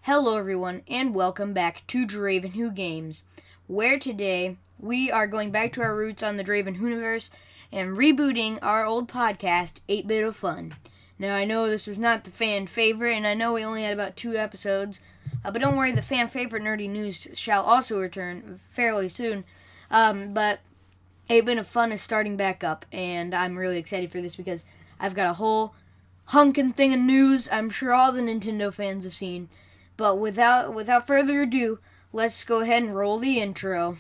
Hello everyone, and welcome back to Draven Who Games, where today we are going back to our roots on the Draven Whoniverse and rebooting our old podcast, 8-Bit of Fun. Now I know this was not the fan favorite, and I know we only had about 2 episodes, but don't worry, the fan favorite Nerdy News shall also return fairly soon. But 8-Bit of Fun is starting back up, and I'm really excited for this because I've got a whole hunkin' thing of news I'm sure all the Nintendo fans have seen. But without further ado, let's go ahead and roll the intro.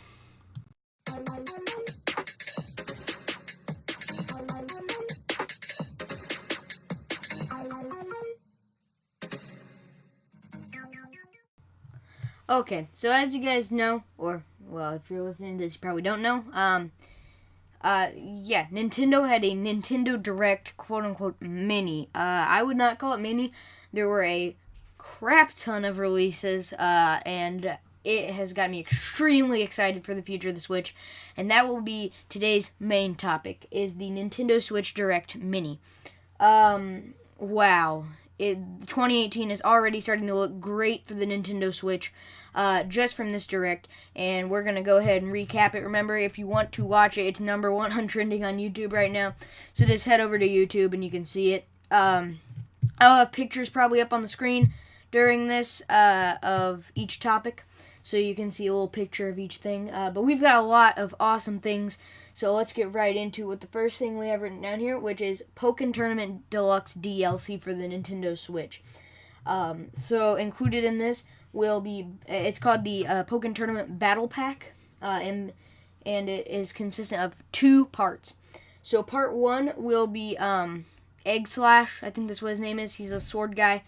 Okay, so as you guys know, or, well, if you're listening to this, you probably don't know, Nintendo had a Nintendo Direct, quote-unquote, mini. I would not call it mini. There were a crap ton of releases, and it has got me extremely excited for the future of the Switch, and that will be today's main topic, is the Nintendo Switch Direct Mini. Wow. 2018 is already starting to look great for the Nintendo Switch, just from this Direct, and we're going to go ahead and recap it. Remember, if you want to watch it, it's number 1 on trending on YouTube right now, so just head over to YouTube and you can see it. I'll have pictures probably up on the screen during this of each topic, so you can see a little picture of each thing. But we've got a lot of awesome things, so let's get right into it. The first thing we have written down here, which is Pokken Tournament Deluxe DLC for the Nintendo Switch. So included in this will be, it's called the Pokken Tournament Battle Pack, and it is consistent of 2 parts. So part 1 will be Egg Slash, I think that's what his name is. He's a sword guy.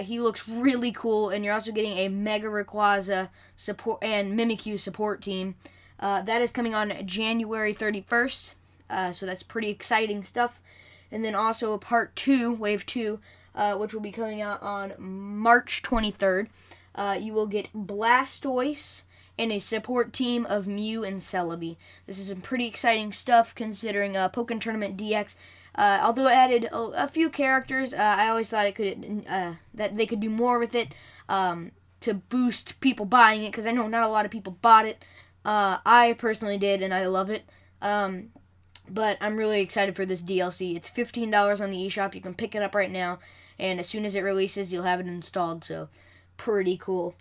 He looks really cool, and you're also getting a Mega Rayquaza support and Mimikyu support team. That is coming on January 31st, so that's pretty exciting stuff. And then also Part 2, Wave 2, which will be coming out on March 23rd. You will get Blastoise and a support team of Mew and Celebi. This is some pretty exciting stuff considering Pokken Tournament DX. Although it added a few characters, I always thought it could that they could do more with it to boost people buying it, because I know not a lot of people bought it. I personally did, and I love it. But I'm really excited for this DLC. It's $15 on the eShop. You can pick it up right now, and as soon as it releases, you'll have it installed. So, pretty cool.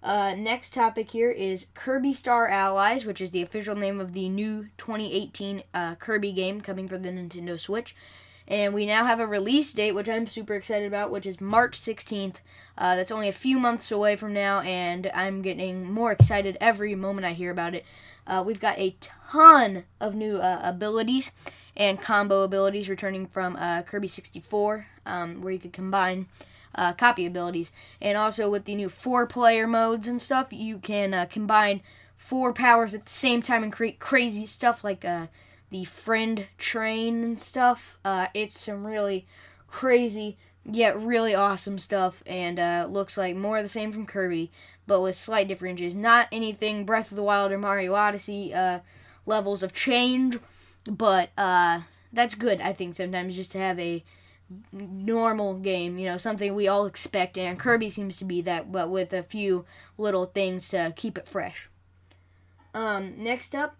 Next topic here is Kirby Star Allies, which is the official name of the new 2018 Kirby game coming for the Nintendo Switch. And we now have a release date, which I'm super excited about, which is March 16th. That's only a few months away from now, and I'm getting more excited every moment I hear about it. We've got a ton of new abilities and combo abilities returning from Kirby 64, where you could combine copy abilities. And also with the new 4-player modes and stuff, you can combine 4 powers at the same time and create crazy stuff like the friend train and stuff. It's some really crazy yet really awesome stuff, and looks like more of the same from Kirby, but with slight differences. Not anything Breath of the Wild or Mario Odyssey levels of change, but that's good, I think, sometimes, just to have a normal game, something we all expect, and Kirby seems to be that, but with a few little things to keep it fresh. Next up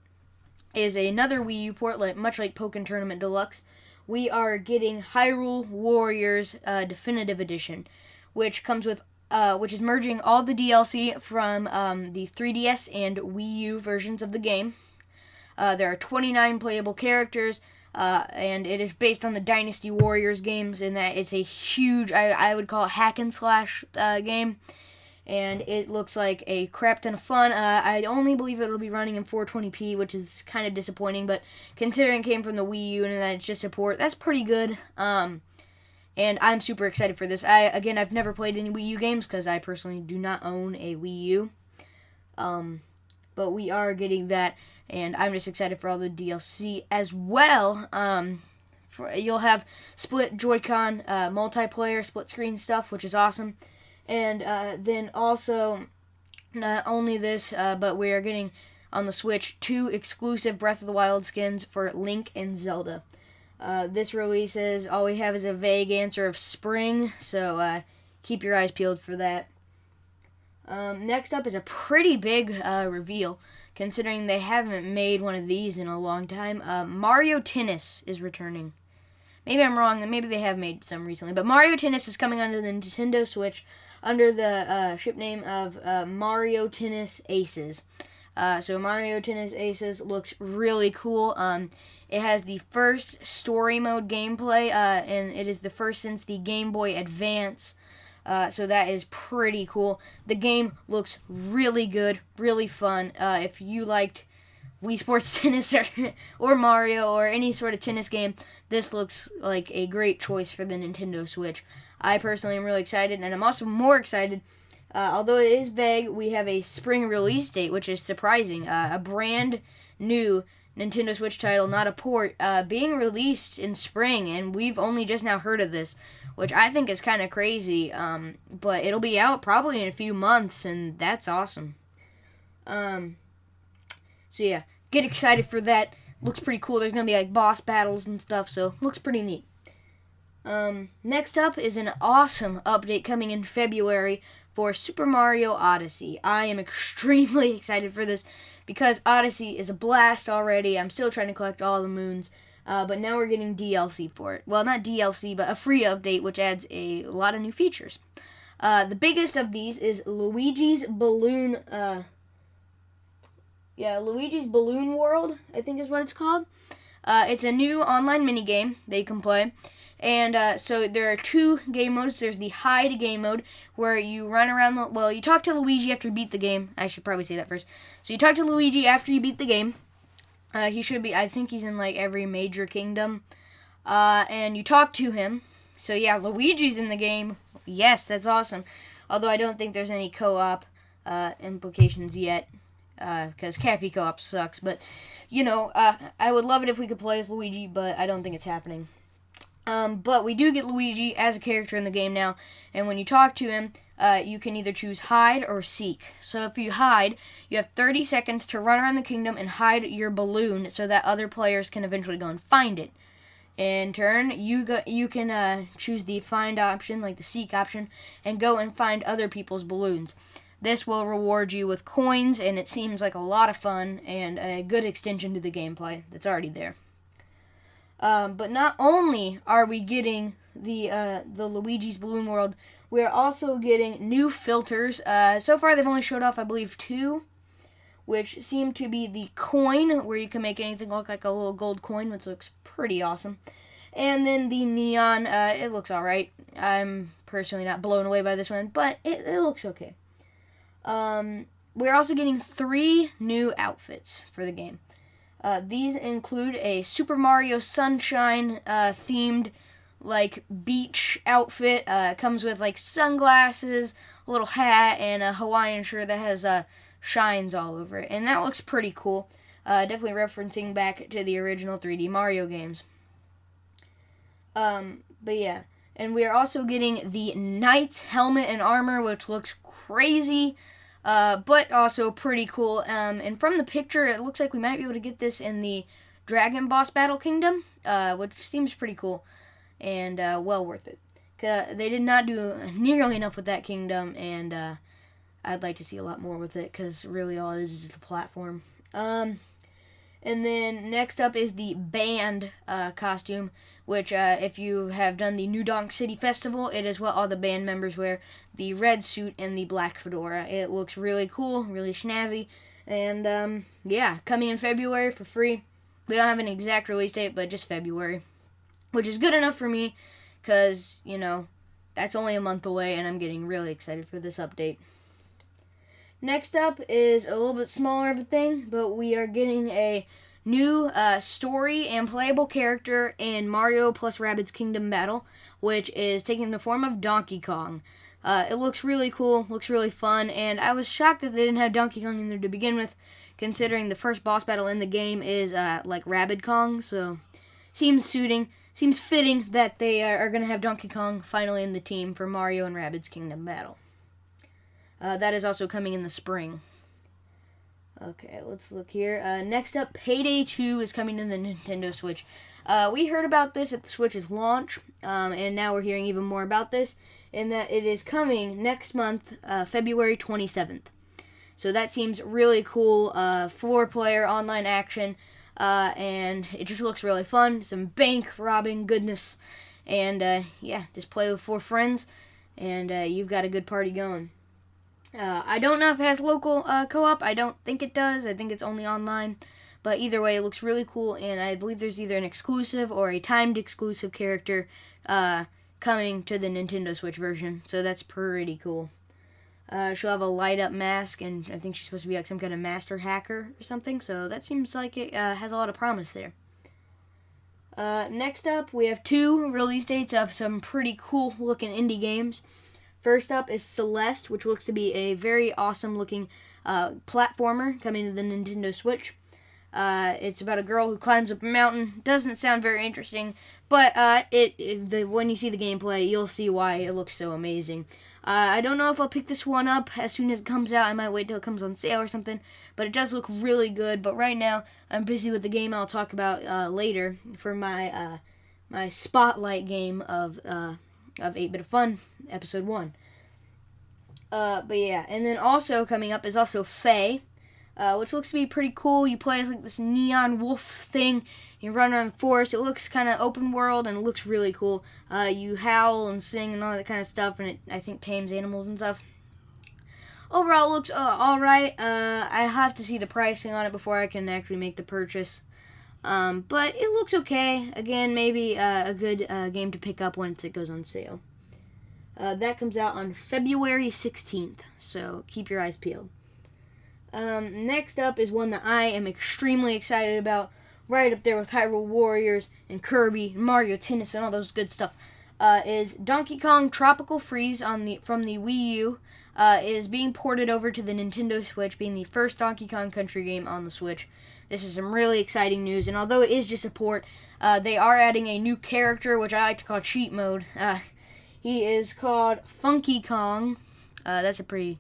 is another Wii U port, much like Pokken Tournament Deluxe. We are getting Hyrule Warriors Definitive Edition, which comes with, which is merging all the DLC from the 3DS and Wii U versions of the game. There are 29 playable characters, and it is based on the Dynasty Warriors games, in that it's a huge, I would call it hack and slash game, and it looks like a crap ton of fun. I only believe it'll be running in 420p, which is kind of disappointing, but considering it came from the Wii U and that it's just a port, that's pretty good. And I'm super excited for this. I've never played any Wii U games because I personally do not own a Wii U, but we are getting that. And I'm just excited for all the DLC as well. You'll have split Joy-Con multiplayer, split screen stuff, which is awesome. And then also, not only this, but we are getting on the Switch 2 exclusive Breath of the Wild skins for Link and Zelda. This releases, all we have is a vague answer of spring, so keep your eyes peeled for that. Next up is a pretty big reveal, considering they haven't made one of these in a long time. Mario Tennis is returning. Maybe I'm wrong. Maybe they have made some recently. But Mario Tennis is coming onto the Nintendo Switch under the ship name of Mario Tennis Aces. So Mario Tennis Aces looks really cool. It has the first story mode gameplay, and it is the first since the Game Boy Advance. So that is pretty cool. The game looks really good, really fun. If you liked Wii Sports Tennis or Mario or any sort of tennis game, this looks like a great choice for the Nintendo Switch. I personally am really excited, and I'm also more excited. Although it is vague, we have a spring release date, which is surprising. A brand new Nintendo Switch title, not a port, being released in spring, and we've only just now heard of this, which I think is kind of crazy. But it'll be out probably in a few months, and that's awesome. So yeah, get excited for that. Looks pretty cool. There's going to be like boss battles and stuff, so looks pretty neat. Next up is an awesome update coming in February for Super Mario Odyssey. I am extremely excited for this because Odyssey is a blast already. I'm still trying to collect all the moons, but now we're getting DLC for it. Well, not DLC, but a free update which adds a lot of new features. The biggest of these is Luigi's Balloon Luigi's Balloon World, I think is what it's called. It's a new online minigame that you can play. And so there are two game modes. There's the hide game mode, where you run around, you talk to Luigi after you beat the game. I should probably say that first. So you talk to Luigi after you beat the game. He should be, I think he's in like every major kingdom. And you talk to him. So yeah, Luigi's in the game. Yes, that's awesome. Although I don't think there's any co-op implications yet. Because Cappy co-op sucks. But, I would love it if we could play as Luigi, but I don't think it's happening. But we do get Luigi as a character in the game now, and when you talk to him, you can either choose hide or seek. So if you hide, you have 30 seconds to run around the kingdom and hide your balloon so that other players can eventually go and find it. In turn, you can choose the find option, like the seek option, and go and find other people's balloons. This will reward you with coins, and it seems like a lot of fun and a good extension to the gameplay that's already there. But not only are we getting the Luigi's Balloon World, we're also getting new filters. So far, they've only showed off, I believe, 2, which seem to be the coin, where you can make anything look like a little gold coin, which looks pretty awesome. And then the neon, it looks alright. I'm personally not blown away by this one, but it looks okay. We're also getting 3 new outfits for the game. These include a Super Mario Sunshine themed like beach outfit. Comes with like sunglasses, a little hat, and a Hawaiian shirt that has shines all over it. And that looks pretty cool. Definitely referencing back to the original 3D Mario games. But yeah. And we are also getting the Knight's helmet and armor, which looks crazy. But also pretty cool. And from the picture, it looks like we might be able to get this in the Dragon Boss Battle Kingdom, which seems pretty cool and well worth it. They did not do nearly enough with that kingdom, and I'd like to see a lot more with it, because really all it is the platform. And then next up is the band costume, which if you have done the New Donk City Festival, it is what all the band members wear, the red suit and the black fedora. It looks really cool, really snazzy, and yeah, coming in February for free. We don't have an exact release date, but just February, which is good enough for me, because, that's only a month away, and I'm getting really excited for this update. Next up is a little bit smaller of a thing, but we are getting a new story and playable character in Mario plus Rabbids Kingdom Battle, which is taking the form of Donkey Kong. It looks really cool, looks really fun, and I was shocked that they didn't have Donkey Kong in there to begin with, considering the first boss battle in the game is like Rabbid Kong, so seems fitting that they are going to have Donkey Kong finally in the team for Mario and Rabbids Kingdom Battle. That is also coming in the spring. Okay, let's look here. Next up, Payday 2 is coming to the Nintendo Switch. We heard about this at the Switch's launch, and now we're hearing even more about this. in that it is coming next month, February 27th. So that seems really cool. 4-player online action, and it just looks really fun. Some bank robbing goodness, and yeah, just play with 4 friends, and you've got a good party going. I don't know if it has local co-op. I don't think it does. I think it's only online. But either way, it looks really cool, and I believe there's either an exclusive or a timed exclusive character coming to the Nintendo Switch version. So that's pretty cool. She'll have a light-up mask, and I think she's supposed to be like some kind of master hacker or something. So that seems like it has a lot of promise there. Next up, we have 2 release dates of some pretty cool-looking indie games. First up is Celeste, which looks to be a very awesome-looking platformer coming to the Nintendo Switch. It's about a girl who climbs up a mountain. Doesn't sound very interesting, but when you see the gameplay, you'll see why it looks so amazing. I don't know if I'll pick this one up as soon as it comes out. I might wait till it comes on sale or something, but it does look really good. But right now, I'm busy with the game I'll talk about later for my my spotlight game of 8-Bit of Fun, Episode 1. But yeah, and then also coming up is also Faye, which looks to be pretty cool. You play as like this neon wolf thing. You run around the forest. It looks kind of open world and it looks really cool. You howl and sing and all that kind of stuff, and it, I think, tames animals and stuff. Overall, it looks alright. I have to see the pricing on it before I can actually make the purchase. But it looks okay. Again, maybe a good game to pick up once it goes on sale. That comes out on February 16th, so keep your eyes peeled. Next up is one that I am extremely excited about, right up there with Hyrule Warriors and Kirby and Mario Tennis and all those good stuff, is Donkey Kong Tropical Freeze from the Wii U. Is being ported over to the Nintendo Switch, being the first Donkey Kong Country game on the Switch. This is some really exciting news, and although it is just a port, they are adding a new character, which I like to call cheat mode. He is called Funky Kong. That's a pretty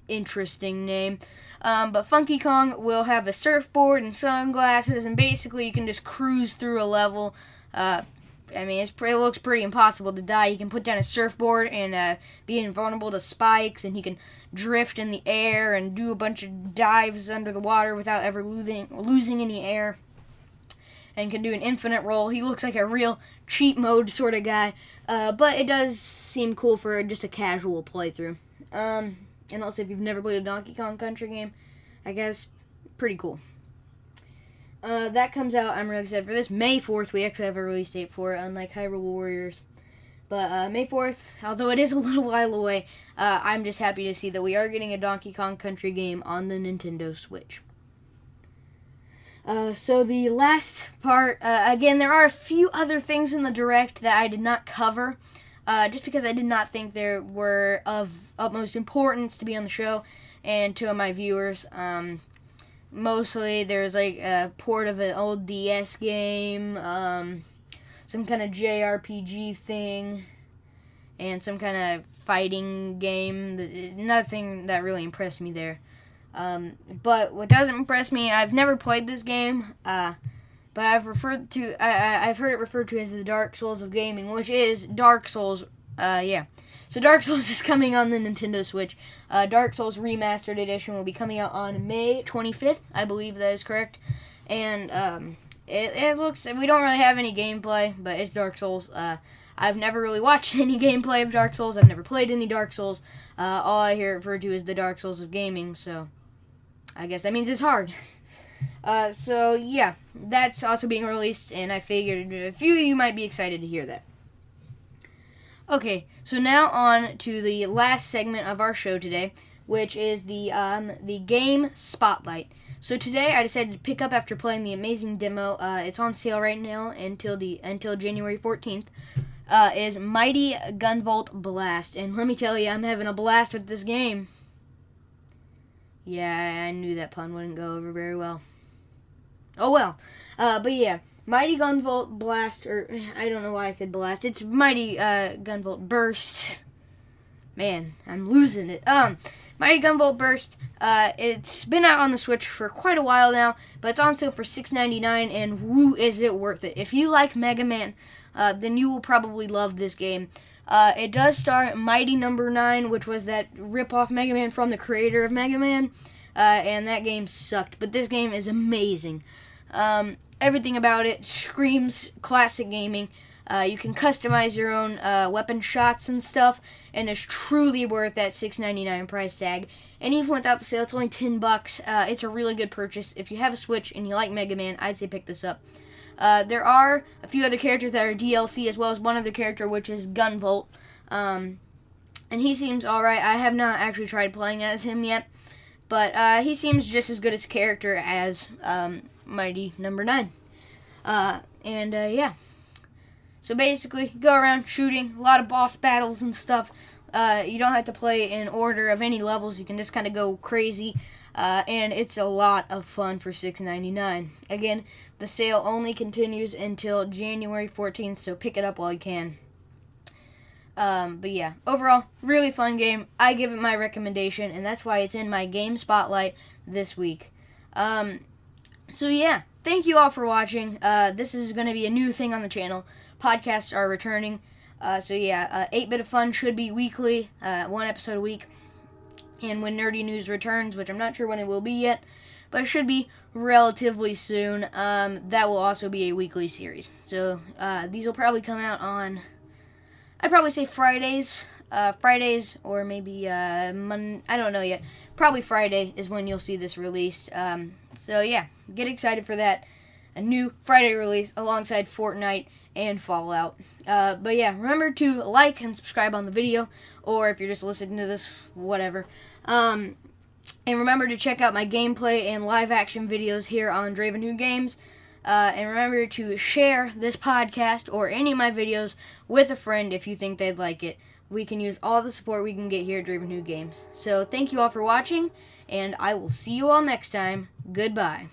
interesting name. But Funky Kong will have a surfboard and sunglasses, and basically you can just cruise through a level. I mean, it looks pretty impossible to die. He can put down a surfboard and be invulnerable to spikes, and he can drift in the air and do a bunch of dives under the water without ever losing any air, and can do an infinite roll. He looks like a real cheat mode sort of guy, but it does seem cool for just a casual playthrough. And also, if you've never played a Donkey Kong Country game, I guess pretty cool. That comes out, I'm really excited for this, May 4th. We actually have a release date for it, unlike Hyrule Warriors. But May 4th, although it is a little while away, I'm just happy to see that we are getting a Donkey Kong Country game on the Nintendo Switch. So the last part, again, there are a few other things in the Direct that I did not cover, just because I did not think they were of utmost importance to be on the show and to my viewers. Mostly there's like a port of an old DS game, some kind of JRPG thing, and some kind of fighting game. Nothing that really impressed me there. But what doesn't impress me, I've never played this game, but I've heard it referred to as the Dark Souls of gaming, which is Dark Souls. Yeah. So Dark Souls is coming on the Nintendo Switch. Dark Souls Remastered Edition will be coming out on May 25th. I believe that is correct. And it looks, we don't really have any gameplay, but it's Dark Souls. I've never really watched any gameplay of Dark Souls. I've never played any Dark Souls. All I hear it referred to is the Dark Souls of gaming, so I guess that means it's hard. So yeah, that's also being released, and I figured a few of you might be excited to hear that. Okay, so now on to the last segment of our show today, which is the game Spotlight. So today I decided to pick up after playing the amazing demo. It's on sale right now until January 14th. Is Mighty Gunvolt Blast, and let me tell you, I'm having a blast with this game. Yeah, I knew that pun wouldn't go over very well. Oh well, but yeah. Mighty Gunvolt Blast, or I don't know why I said Blast. It's Mighty Gunvolt Burst. Man, I'm losing it. Mighty Gunvolt Burst. It's been out on the Switch for quite a while now, but it's on sale for $6.99, and woo, is it worth it? If you like Mega Man, then you will probably love this game. It does star Mighty Number 9, which was that rip-off Mega Man from the creator of Mega Man, and that game sucked. But this game is amazing. Everything about it screams classic gaming. You can customize your own weapon shots and stuff, and it's truly worth that $6.99 price tag. And even without the sale, it's only $10. It's a really good purchase. If you have a Switch and you like Mega Man, I'd say pick this up. There are a few other characters that are DLC, as well as one other character, which is Gunvolt. And he seems alright. I have not actually tried playing as him yet, but he seems just as good as character as Mighty Number 9. Yeah. So basically, go around shooting, a lot of boss battles and stuff. You don't have to play in order of any levels. You can just kind of go crazy. And it's a lot of fun for $6.99. Again, the sale only continues until January 14th, so pick it up while you can. But yeah, overall, really fun game. I give it my recommendation, and that's why it's in my game spotlight this week. So yeah, thank you all for watching. This is going to be a new thing on the channel. Podcasts are returning. So yeah, 8-Bit of Fun should be weekly, one episode a week. And when Nerdy News returns, which I'm not sure when it will be yet, but it should be relatively soon, that will also be a weekly series. So these will probably come out on, I'd probably say Fridays, or maybe Monday, I don't know yet. Probably Friday is when you'll see this released. So yeah, get excited for that. A new Friday release alongside Fortnite and Fallout. But yeah, remember to like and subscribe on the video, or if you're just listening to this, whatever. And remember to check out my gameplay and live action videos here on Draven Who Games. And remember to share this podcast or any of my videos with a friend if you think they'd like it. We can use all the support we can get here at Draven Who Games. So thank you all for watching, and I will see you all next time. Goodbye.